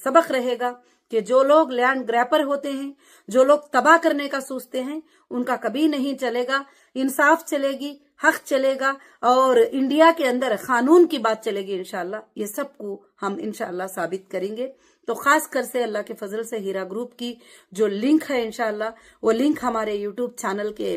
सबक रहेगा कि जो लोग लैंड ग्रैपर होते हैं, जो लोग तबाह करने का सोचते हैं, उनका कभी नहीं चलेगा। इंसाफ चलेगी, हक चलेगा और इंडिया के अंदर कानून की बात चलेगी इंशाल्लाह। ये सबको हम इंशाल्लाह साबित करेंगे। तो खास कर से अल्लाह के फजल से हीरा ग्रुप की जो लिंक है इंशाल्लाह, वो लिंक हमारे यूट्यूब चैनल के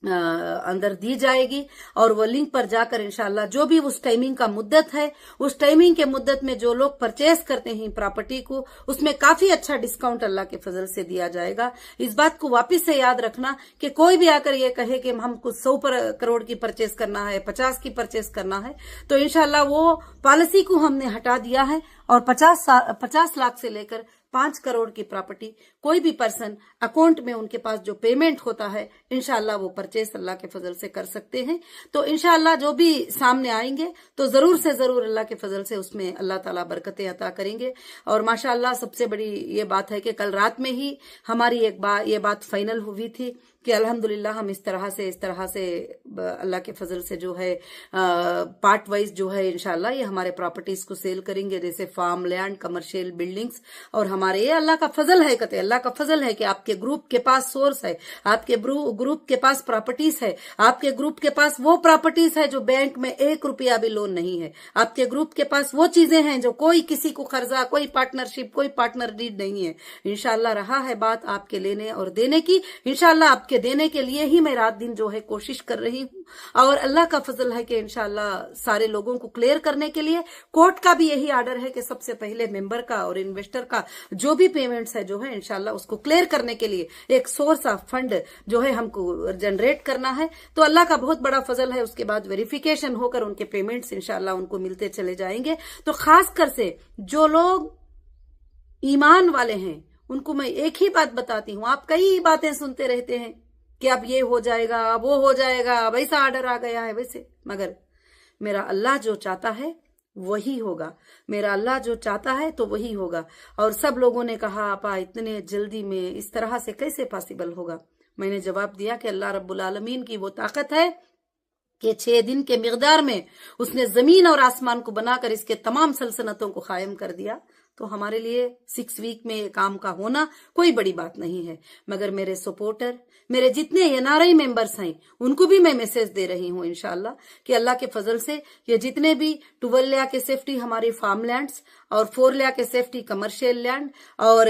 अंदर दी जाएगी और वो लिंक पर जाकर इंशाल्लाह जो भी उस टाइमिंग का मुद्दत है, उस टाइमिंग के मुद्दत में जो लोग परचेस करते हैं प्रॉपर्टी को, उसमें काफी अच्छा डिस्काउंट अल्लाह के फजल से दिया जाएगा। इस बात को वापस से याद रखना कि कोई भी आकर ये कहे कि हमको 100 करोड़ की परचेस करना है, 50 की परचेस करना है, तो इंशाल्लाह वो पॉलिसी को हमने हटा दिया है और 50 लाख से लेकर 5 करोड़ की प्रॉपर्टी कोई भी पर्सन अकाउंट में उनके पास जो पेमेंट होता है इंशाल्लाह वो परचेस अल्लाह के फजल से कर सकते हैं। तो इंशाल्लाह जो भी सामने आएंगे तो जरूर से जरूर अल्लाह के फजल से उसमें अल्लाह ताला बरकतें अता करेंगे। और माशाल्लाह सबसे बड़ी ये बात है कि कल रात में ही हमारी ये बात फाइनल हुई थी कि अल्हम्दुलिल्लाह हम इस तरह से अल्लाह के फजल से जो है पार्ट वाइज जो है इंशाल्लाह ये हमारे प्रॉपर्टीज को सेल करेंगे, जैसे फार्म लैंड, कमर्शियल बिल्डिंग्स। और हमारे ये अल्लाह का फजल है, कहते अल्लाह का फजल है कि आपके ग्रुप के पास सोर्स है, आपके ग्रुप के पास प्रॉपर्टीज है, आपके ग्रुप के पास वो प्रॉपर्टीज है जो बैंक में 1 रुपया भी लोन नहीं है, आपके ग्रुप के पास वो चीजें हैं जो कोई किसी को कर्जा, कोई पार्टनरशिप, कोई पार्टनर डीड नहीं है। इंशाल्लाह रहा है बात आपके लेने और देने की, इंशाल्लाह के देने के लिए ही मैं रात दिन जो है कोशिश कर रही हूँ। और अल्लाह का फजल है कि इंशाल्लाह सारे लोगों को क्लियर करने के लिए कोर्ट का भी यही आर्डर है कि सबसे पहले मेंबर का और इन्वेस्टर का जो भी पेमेंट्स है जो है इंशाल्लाह उसको क्लियर करने के लिए एक सोर्स ऑफ फंड जो है हमको जनरेट करना है। तो अल्लाह का बहुत बड़ा फजल है, उसके बाद वेरिफिकेशन होकर उनके पेमेंट्स इंशाल्लाह उनको मिलते चले जाएंगे। तो खास कर से जो लोग ईमान वाले हैं उनको मैं एक ही बात बताती हूँ, आप कई बातें सुनते रहते हैं कि अब ये हो जाएगा, वो हो जाएगा, वैसा आर्डर आ गया है वैसे, मगर मेरा अल्लाह जो चाहता है वही होगा, मेरा अल्लाह जो चाहता है तो वही होगा। और सब लोगों ने कहा आपा इतने जल्दी में इस तरह से कैसे पॉसिबल होगा। मैंने जवाब दिया कि अल्लाह रब्बुल आलमीन की वो ताकत है कि 6 दिन के मिकदार में उसने जमीन और आसमान को बनाकर इसके तमाम सल्तनतों को कायम कर दिया। तो हमारे लिए 6 वीक में काम का होना कोई बड़ी बात नहीं है। मगर मेरे सपोर्टर, मेरे जितने एनआरआई मेंबर्स हैं उनको भी मैं मैसेज दे रही हूँ इंशाल्लाह कि अल्लाह के फजल से ये जितने भी 12 लाख के सेफ्टी हमारी फार्म लैंड्स और 4 लाख के सेफ्टी कमर्शियल लैंड और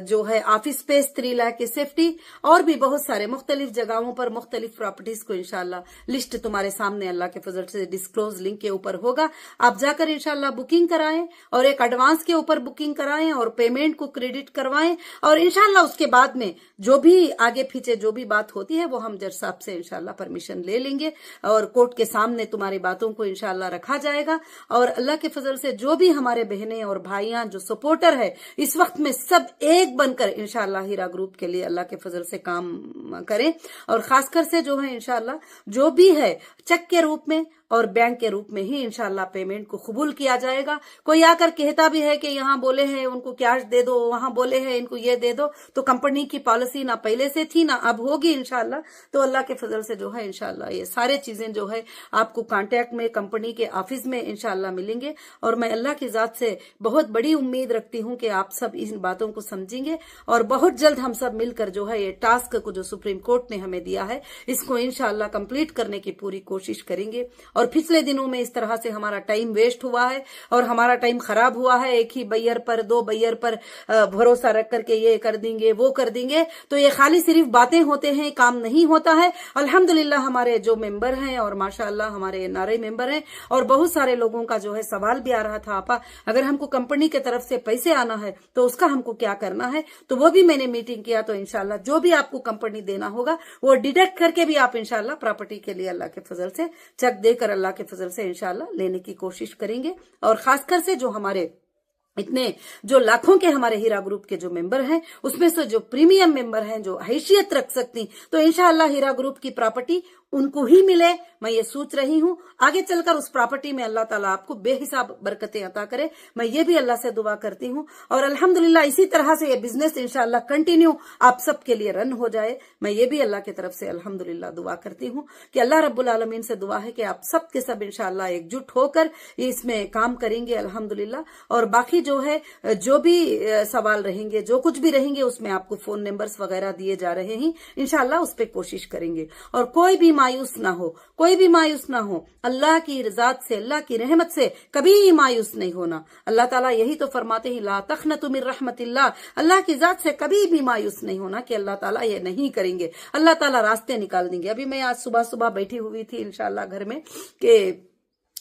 जो है ऑफिस स्पेस 3 लाख के सेफ्टी और भी बहुत सारे मुख्तलिफ जगहों पर मुख्तलिफ प्रॉपर्टीज को इंशाल्लाह लिस्ट तुम्हारे सामने अल्लाह के फजल से डिस्क्लोज लिंक के ऊपर होगा। आप जाकर इंशाल्लाह बुकिंग कराएं और एक एडवांस के ऊपर बुकिंग कराएं और पेमेंट को क्रेडिट करवाएं और इंशाल्लाह उसके बाद में जो भी आगे पीछे जो भी बात होती है वो हम जज साहब से इंशाल्लाह परमिशन ले लेंगे और कोर्ट के सामने तुम्हारी बातों को इंशाल्लाह रखा जाएगा। और अल्लाह के फजल से जो भी हमारे बहनें और भाइयां जो सपोर्टर है इस वक्त में सब एक बनकर इंशाल्लाह हीरा ग्रुप के लिए अल्लाह के फजल से काम करें। और खासकर से जो है इंशाल्लाह जो भी है चेक के रूप में और बैंक के रूप में ही इंशाल्लाह पेमेंट को कबूल किया जाएगा। कोई आकर कहता भी है कि यहाँ बोले हैं उनको कैश दे दो, वहां बोले हैं इनको ये दे दो, तो कंपनी की पॉलिसी ना पहले से थी ना अब होगी इंशाल्लाह। तो अल्लाह के फजल से जो है इंशाल्लाह ये सारे चीजें जो है आपको कांटेक्ट में कंपनी के ऑफिस में इंशाल्लाह मिलेंगे। और मैं अल्लाह की जात से बहुत बड़ी उम्मीद रखती हूँ कि आप सब इन बातों को समझेंगे और बहुत जल्द हम सब मिलकर जो है ये टास्क को जो सुप्रीम कोर्ट ने हमें दिया है इसको इंशाल्लाह कंप्लीट करने की पूरी कोशिश करेंगे। और पिछले दिनों में इस तरह से हमारा टाइम वेस्ट हुआ है और हमारा टाइम खराब हुआ है, एक ही बैयर पर 2 बैयर पर भरोसा रख करके ये कर देंगे वो कर देंगे, तो ये खाली सिर्फ बातें होते हैं, काम नहीं होता है। अल्हम्दुलिल्लाह हमारे जो मेंबर हैं और माशाअल्लाह हमारे एनआरआई मेंबर हैं और बहुत सारे लोगों का जो है सवाल भी आ रहा था आपा अगर हमको कंपनी की तरफ से पैसे आना है तो उसका हमको क्या करना है, तो वो भी मैंने मीटिंग किया। तो इंशाल्लाह जो भी आपको कंपनी देना होगा वो डिडक्ट करके भी आप इंशाल्लाह प्रॉपर्टी के लिए अल्लाह के फजल से चेक देकर अल्लाह के फजल से इंशाल्लाह लेने की कोशिश करेंगे। और खासकर से जो हमारे इतने जो लाखों के हमारे हीरा ग्रुप के जो मेंबर हैं उसमें से जो प्रीमियम मेंबर हैं जो हैसियत रख सकती तो इंशाअल्लाह हीरा ग्रुप की प्रॉपर्टी उनको ही मिले, मैं ये सोच रही हूँ। आगे चलकर उस प्रॉपर्टी में अल्लाह ताला आपको बेहिसाब बरकतें अता करे, मैं ये भी अल्लाह से दुआ करती हूँ। और अल्हम्दुलिल्लाह इसी तरह से ये बिजनेस इंशाअल्लाह कंटिन्यू आप सबके लिए रन हो जाए, मैं ये भी अल्लाह की तरफ से अल्हम्दुलिल्लाह दुआ करती हूँ कि अल्लाह रब्बुल आलमीन से दुआ है कि आप सब के सब इंशाअल्लाह एकजुट होकर इसमें काम करेंगे अल्हम्दुलिल्लाह। और बाकी जो है जो भी सवाल रहेंगे, जो कुछ भी रहेंगे, उसमें आपको फोन नंबर्स वगैरह दिए जा रहे हैं, इंशाअल्लाह उस पर कोशिश करेंगे। और कोई भी मायूस ना हो, कोई भी मायूस ना हो, अल्लाह की रज़ात से, अल्लाह की रहमत से कभी मायूस नहीं होना। अल्लाह ताला यही तो फरमाते हैं, ला तखनतु मिन रहमतिल्लाह, अल्लाह की जात से कभी भी मायूस नहीं होना कि अल्लाह ताला ये नहीं करेंगे, अल्लाह ताला रास्ते निकाल देंगे। अभी मैं आज सुबह सुबह बैठी हुई थी इंशाअल्लाह घर में कि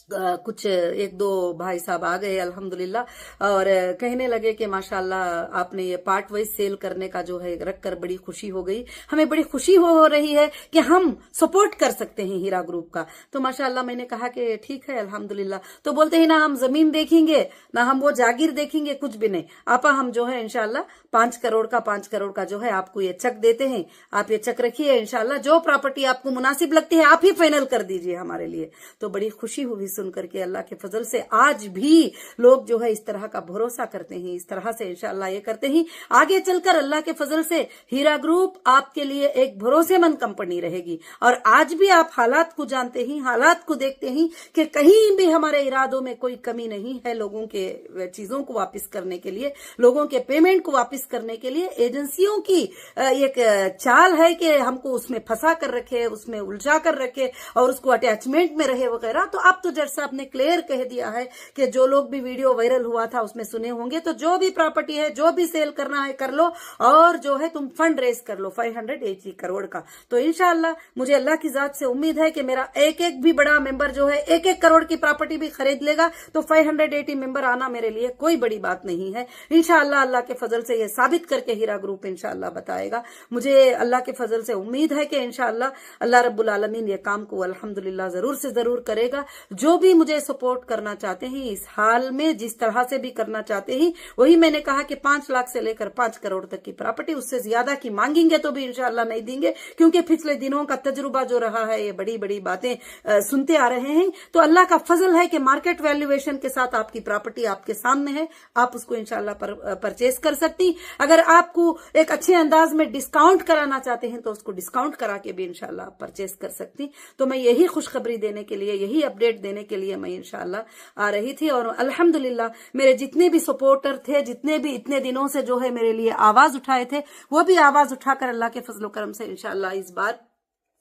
कुछ एक दो भाई साहब आ गए अल्हम्दुलिल्लाह और कहने लगे कि माशाअल्लाह आपने ये पार्ट वाइज सेल करने का जो है रखकर बड़ी खुशी हो गई, हमें बड़ी खुशी हो रही है कि हम सपोर्ट कर सकते हैं हीरा ग्रुप का। तो माशाअल्लाह मैंने कहा कि ठीक है अल्हम्दुलिल्लाह। तो बोलते हैं ना हम जमीन देखेंगे ना हम वो जागीर देखेंगे, कुछ भी नहीं आपा, हम जो है इंशाअल्लाह 5 करोड़ का जो है आपको ये चेक देते हैं, आप ये चेक रखिए, इंशाअल्लाह जो प्रॉपर्टी आपको मुनासिब लगती है आप ही फाइनल कर दीजिए हमारे लिए। तो बड़ी खुशी हुई सुन करके अल्लाह के फजल से। आज भी लोग जो है इस तरह का भरोसा करते हैं, इस तरह से इंशाअल्लाह ये करते हैं। आगे चलकर अल्लाह के फजल से हीरा ग्रुप आपके लिए एक भरोसेमंद कंपनी रहेगी। और आज भी आप हालात को जानते हैं, हालात को देखते हैं कि कहीं भी हमारे इरादों में कोई कमी नहीं है। लोगों के चीजों को वापस करने के लिए, लोगों के पेमेंट को वापस करने के लिए एजेंसियों की एक चाल है कि हमको उसमें फंसा कर रखे, उसमें उलझा कर रखे और उसको अटैचमेंट में रहे वगैरह। तो अब तो जज साहब ने क्लियर कह दिया है कि जो लोग भी वीडियो वायरल हुआ था उसमें सुने होंगे, तो जो भी प्रॉपर्टी है, जो भी सेल करना है कर लो और जो है तुम फंड रेज कर लो 580 करोड़ का। तो इंशाअल्लाह मुझे अल्लाह की जात से उम्मीद है कि मेरा एक एक भी बड़ा मेंबर जो है 1-1 करोड़ की प्रॉपर्टी भी खरीद लेगा तो 580 मेंबर आना मेरे लिए कोई बड़ी बात नहीं है। इंशाअल्लाह अल्लाह के फजल से ये साबित करके हीरा ग्रुप इंशाअल्लाह बताएगा। मुझे अल्लाह के फजल से उम्मीद है कि इंशाअल्लाह अल्लाह रब्बुल आलमीन ये काम को अल्हम्दुलिल्लाह जरूर से जरूर करेगा। जो भी मुझे सपोर्ट करना चाहते हैं इस हाल में, जिस तरह से भी करना चाहते हैं, वही मैंने कहा कि 5 लाख से लेकर 5 करोड़ तक की प्रॉपर्टी, उससे ज्यादा की मांगेंगे तो भी इंशाअल्लाह नहीं देंगे, क्योंकि पिछले दिनों का तजुर्बा जो रहा है, ये बड़ी बड़ी बातें सुनते आ रहे हैं। तो अल्लाह का फजल है कि मार्केट वैल्यूएशन के साथ आपकी प्रॉपर्टी आपके सामने है, आप उसको इंशाअल्लाह परचेज कर सकती। अगर आपको एक अच्छे अंदाज में डिस्काउंट कराना चाहते हैं तो उसको डिस्काउंट करा के भी इंशाअल्लाह परचेज कर सकती। तो मैं यही खुशखबरी देने के लिए, यही अपडेट देने के लिए मैं इंशाअल्लाह आ रही थी। और अल्हम्दुलिल्लाह मेरे जितने भी सपोर्टर थे, जितने भी इतने दिनों से जो है मेरे लिए आवाज उठाए थे, वो भी आवाज उठाकर अल्लाह के फजल करम से इंशाअल्लाह इस बार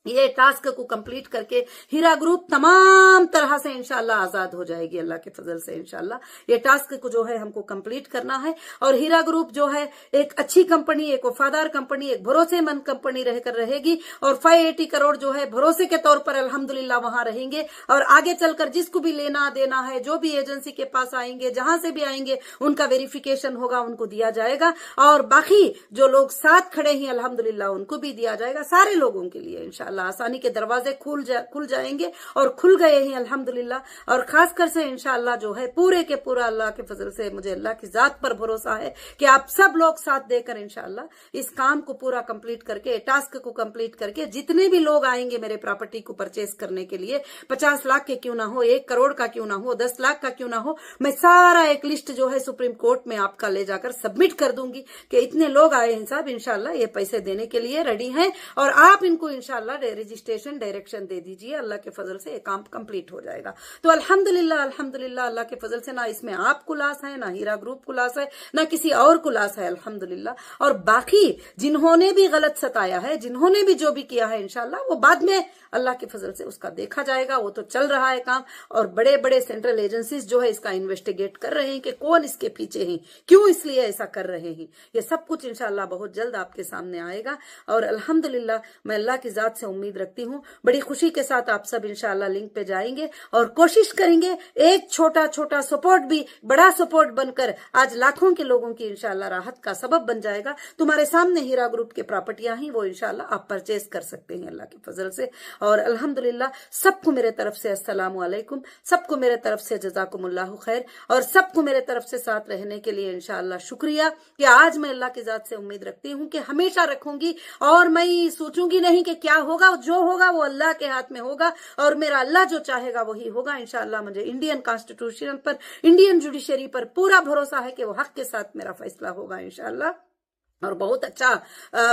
ये टास्क को कंप्लीट करके हीरा ग्रुप तमाम तरह से इंशाअल्लाह आजाद हो जाएगी अल्लाह के फजल से। इंशाअल्लाह ये टास्क को जो है हमको कंप्लीट करना है और हीरा ग्रुप जो है एक अच्छी कंपनी, एक वफादार कंपनी, एक भरोसेमंद कंपनी रहकर रहेगी और 580 करोड़ जो है भरोसे के तौर पर अल्हम्दुलिल्लाह वहां रहेंगे। और आगे चलकर जिसको भी लेना देना है, जो भी एजेंसी के पास आएंगे, जहां से भी आएंगे, उनका वेरिफिकेशन होगा, उनको दिया जाएगा। और बाकी जो लोग साथ खड़े हैं अल्हम्दुलिल्लाह उनको भी दिया जाएगा। सारे लोगों के लिए इंशाअल्लाह आसानी के दरवाजे खुल जाएंगे और खुल गए हैं अल्हम्दुलिल्लाह। और खासकर से इंशाअल्लाह जो है पूरे के पूरा अल्लाह के फजल से मुझे अल्लाह की जात पर भरोसा है कि आप सब लोग साथ देकर इंशाअल्लाह इस काम को पूरा कंप्लीट करके, टास्क को कंप्लीट करके, जितने भी लोग आएंगे मेरे प्रॉपर्टी को परचेस करने के लिए, 50 लाख के क्यों ना हो, 1 करोड़ का क्यों ना हो, 10 लाख का क्यों ना हो, मैं सारा एक लिस्ट जो है सुप्रीम कोर्ट में आपका ले जाकर सबमिट कर दूंगी कि इतने लोग आए हैं साहब, इंशाअल्लाह ये पैसे देने के लिए रेडी हैं और आप इनको इंशाअल्लाह रजिस्ट्रेशन डायरेक्शन दे दीजिए। अल्लाह के फजल से ये काम कंप्लीट हो जाएगा। तो अल्हम्दुलिल्लाह अल्हम्दुलिल्लाह अल्लाह के फजल से ना इसमें आप को लॉस है, ना हीरा ग्रुप को लॉस है, ना किसी और को लॉस है अल्हम्दुलिल्लाह। और बाकी जिन्होंने भी गलत सताया है, जिन्होंने भी जो भी किया है, इंशाअल्लाह वो बाद में अल्लाह के फजल से उसका देखा जाएगा। वो तो चल रहा है काम और बड़े बड़े सेंट्रल एजेंसीज जो है इसका इन्वेस्टिगेट कर रहे हैं कि कौन इसके पीछे है, क्यों इसलिए ऐसा कर रहे हैं। ये सब कुछ इंशाअल्लाह बहुत जल्द आपके सामने आएगा। और अल्हम्दुलिल्लाह मैं अल्लाह की जात से उम्मीद रखती हूँ, बड़ी खुशी के साथ आप सब इंशाअल्लाह लिंक पे जाएंगे और कोशिश करेंगे एक छोटा छोटा सपोर्ट भी बड़ा सपोर्ट बनकर आज लाखों के लोगों की इंशाअल्लाह राहत का सबब बन जाएगा। तुम्हारे सामने हीरा ग्रुप के प्रॉपर्टियां ही वो इंशाअल्लाह आप परचेज कर सकते हैं अल्लाह के फजल से। और अल्हम्दुलिल्लाह सबको मेरे तरफ से अस्सलामु अलैकुम, सबको मेरे तरफ से जज़ाकुमुल्लाहु खैर और सबको मेरे तरफ से साथ रहने के लिए इंशाअल्लाह शुक्रिया कि आज मैं अल्लाह की जात से उम्मीद रखती हूँ कि हमेशा रखूंगी और मैं सोचूंगी नहीं कि क्या होगा, जो होगा वो अल्लाह के हाथ में होगा और मेरा अल्लाह जो चाहेगा वही होगा इंशाअल्लाह। मुझे इंडियन कॉन्स्टिट्यूशन पर, इंडियन जुडिशरी पर पूरा भरोसा है कि वो हक के साथ मेरा फैसला होगा इंशाअल्लाह और बहुत अच्छा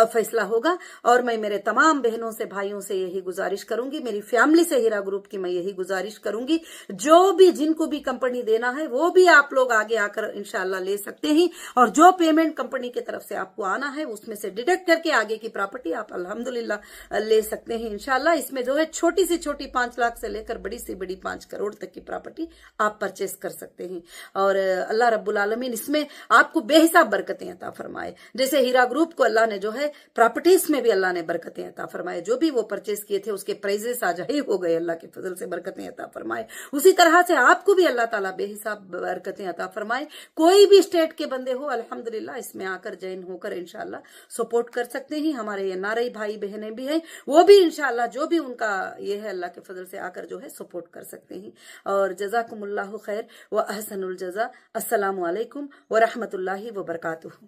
फैसला होगा। और मैं मेरे तमाम बहनों से, भाइयों से यही गुजारिश करूंगी, मेरी फैमिली से, हीरा ग्रुप की मैं यही गुजारिश करूंगी, जो भी जिनको भी कंपनी देना है वो भी आप लोग आगे आकर इंशाल्लाह ले सकते हैं और जो पेमेंट कंपनी की तरफ से आपको आना है उसमें से डिडक्ट करके आगे की प्रॉपर्टी आप अल्हम्दुलिल्लाह ले सकते हैं इंशाल्लाह। इसमें जो है छोटी सी छोटी 5 लाख से लेकर बड़ी से बड़ी 5 करोड़ तक की प्रॉपर्टी आप परचेस कर सकते हैं और अल्लाह रब्बुल आलमीन इसमें आपको बेहिसाब बरकतें अता फरमाए। जैसे हीरा ग्रुप को अल्लाह ने जो है प्रॉपर्टीज में भी अल्लाह ने बरकतें अता फरमाए, जो भी वो परचेस किए थे उसके प्राइजेस आज हाई हो गए, अल्लाह के फजल से बरकतें अता फरमाए। उसी तरह से आपको भी अल्लाह ताला बेहिसाब बरकतें अता फरमाए। कोई भी स्टेट के बंदे हो अल्हम्दुलिल्लाह इसमें आकर जॉइन होकर इंशाल्लाह सपोर्ट कर सकते हैं। हमारे ये नारई भाई बहनें भी हैं, वो भी इंशाल्लाह जो भी उनका ये है अल्लाह के फजल से आकर जो है सपोर्ट कर सकते हैं। और जज़ाकुमुल्लाहु खैर व अहसनुल जज़ा। अस्सलामु अलैकुम व रहमतुल्लाहि व बरकातुहू।